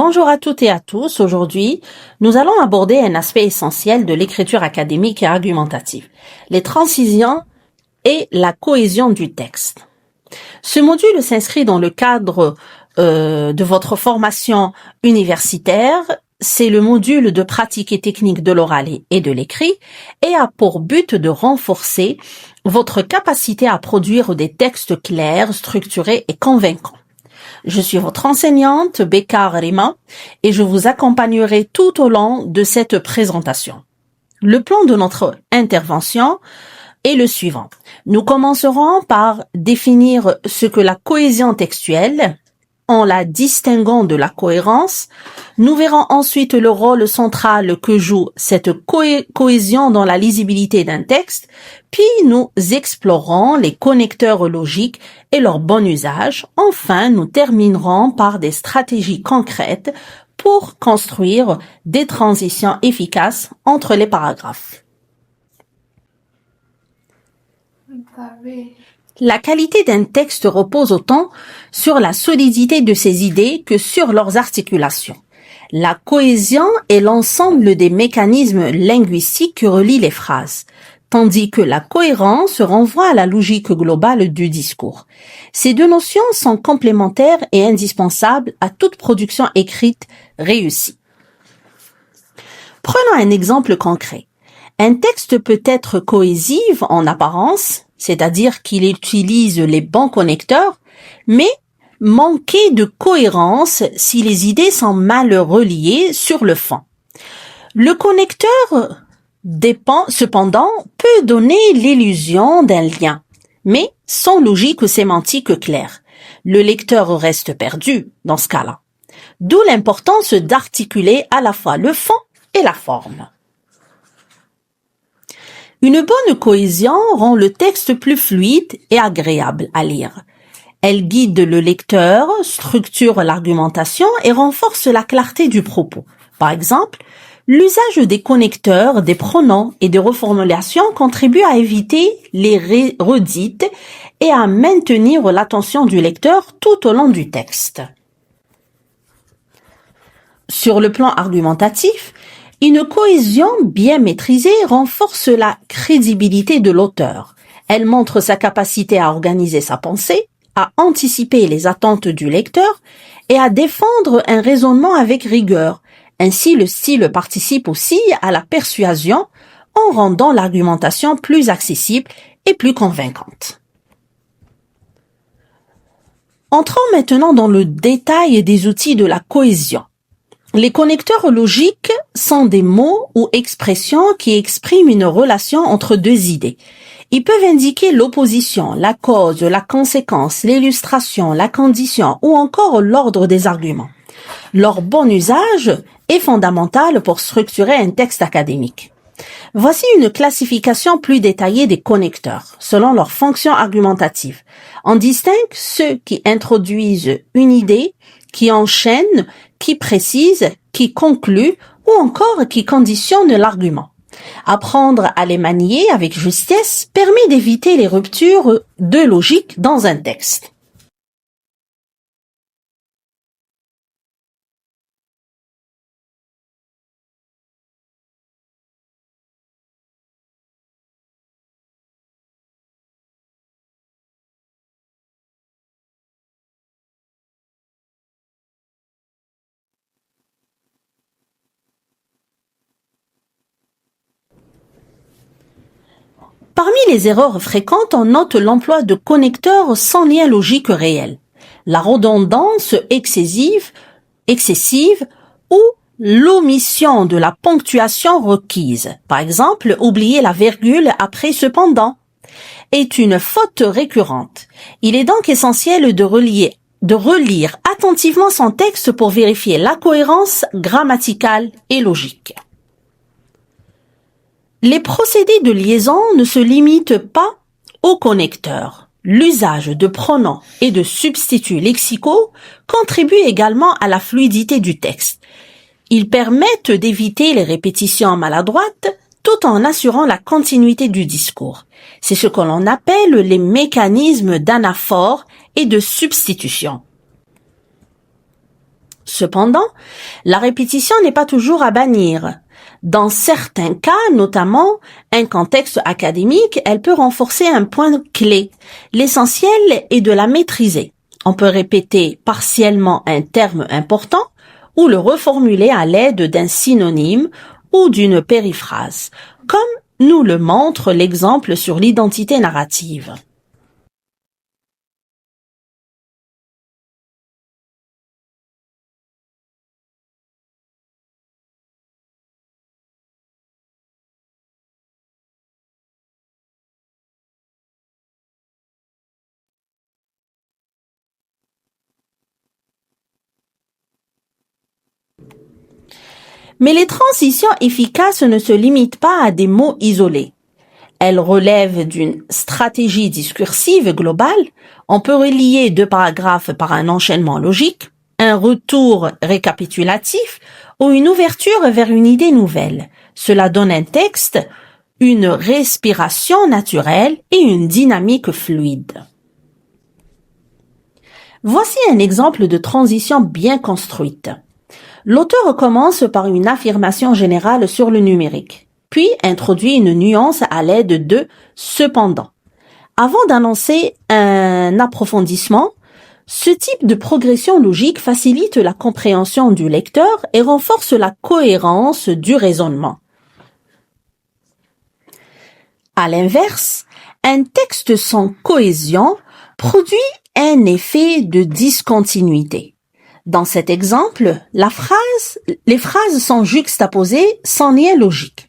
Bonjour à toutes et à tous. Aujourd'hui, nous allons aborder un aspect essentiel de l'écriture académique et argumentative, les transitions et la cohésion du texte. Ce module s'inscrit dans le cadre de votre formation universitaire. C'est le module de pratique et technique de l'oral et de l'écrit et a pour but de renforcer votre capacité à produire des textes clairs, structurés et convaincants. Je suis votre enseignante, Bekar Rima, et je vous accompagnerai tout au long de cette présentation. Le plan de notre intervention est le suivant. Nous commencerons par définir ce que la cohésion textuelle, en la distinguant de la cohérence. Nous verrons ensuite le rôle central que joue cette cohésion dans la lisibilité d'un texte, puis nous explorerons les connecteurs logiques et leur bon usage. Enfin, nous terminerons par des stratégies concrètes pour construire des transitions efficaces entre les paragraphes. La qualité d'un texte repose autant sur la solidité de ses idées que sur leurs articulations. La cohésion est l'ensemble des mécanismes linguistiques qui relient les phrases, tandis que la cohérence renvoie à la logique globale du discours. Ces deux notions sont complémentaires et indispensables à toute production écrite réussie. Prenons un exemple concret. Un texte peut être cohésif en apparence, c'est-à-dire qu'il utilise les bons connecteurs, mais manquer de cohérence si les idées sont mal reliées sur le fond. Le connecteur cependant, peut donner l'illusion d'un lien, mais sans logique ou sémantique claire. Le lecteur reste perdu dans ce cas-là. D'où l'importance d'articuler à la fois le fond et la forme. Une bonne cohésion rend le texte plus fluide et agréable à lire. Elle guide le lecteur, structure l'argumentation et renforce la clarté du propos. Par exemple, l'usage des connecteurs, des pronoms et des reformulations contribue à éviter les redites et à maintenir l'attention du lecteur tout au long du texte. Sur le plan argumentatif, une cohésion bien maîtrisée renforce la crédibilité de l'auteur. Elle montre sa capacité à organiser sa pensée, à anticiper les attentes du lecteur et à défendre un raisonnement avec rigueur. Ainsi, le style participe aussi à la persuasion en rendant l'argumentation plus accessible et plus convaincante. Entrons maintenant dans le détail des outils de la cohésion. Les connecteurs logiques sont des mots ou expressions qui expriment une relation entre deux idées. Ils peuvent indiquer l'opposition, la cause, la conséquence, l'illustration, la condition ou encore l'ordre des arguments. Leur bon usage est fondamental pour structurer un texte académique. Voici une classification plus détaillée des connecteurs, selon leur fonction argumentative. On distingue ceux qui introduisent une idée, qui enchaînent, qui précisent, qui concluent ou encore qui conditionnent l'argument. Apprendre à les manier avec justesse permet d'éviter les ruptures de logique dans un texte. Parmi les erreurs fréquentes, on note l'emploi de connecteurs sans lien logique réel, la redondance excessive ou l'omission de la ponctuation requise. Par exemple, oublier la virgule après cependant est une faute récurrente. Il est donc essentiel de relire attentivement son texte pour vérifier la cohérence grammaticale et logique. Les procédés de liaison ne se limitent pas aux connecteurs. L'usage de pronoms et de substituts lexicaux contribue également à la fluidité du texte. Ils permettent d'éviter les répétitions maladroites tout en assurant la continuité du discours. C'est ce que l'on appelle les mécanismes d'anaphore et de substitution. Cependant, la répétition n'est pas toujours à bannir. Dans certains cas, notamment un contexte académique, elle peut renforcer un point clé. L'essentiel est de la maîtriser. On peut répéter partiellement un terme important ou le reformuler à l'aide d'un synonyme ou d'une périphrase, comme nous le montre l'exemple sur l'identité narrative. Mais les transitions efficaces ne se limitent pas à des mots isolés. Elles relèvent d'une stratégie discursive globale. On peut relier deux paragraphes par un enchaînement logique, un retour récapitulatif ou une ouverture vers une idée nouvelle. Cela donne un texte, une respiration naturelle et une dynamique fluide. Voici un exemple de transition bien construite. L'auteur commence par une affirmation générale sur le numérique, puis introduit une nuance à l'aide de « cependant ». Avant d'annoncer un approfondissement, ce type de progression logique facilite la compréhension du lecteur et renforce la cohérence du raisonnement. À l'inverse, un texte sans cohésion produit un effet de discontinuité. Dans cet exemple, les phrases sont juxtaposées sans lien logique.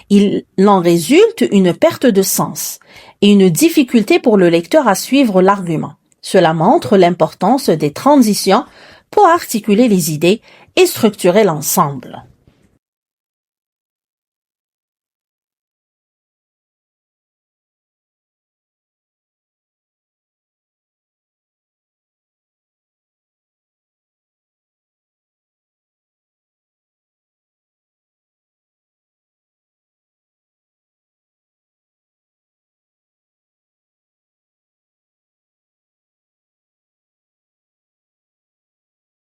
Il en résulte une perte de sens et une difficulté pour le lecteur à suivre l'argument. Cela montre l'importance des transitions pour articuler les idées et structurer l'ensemble.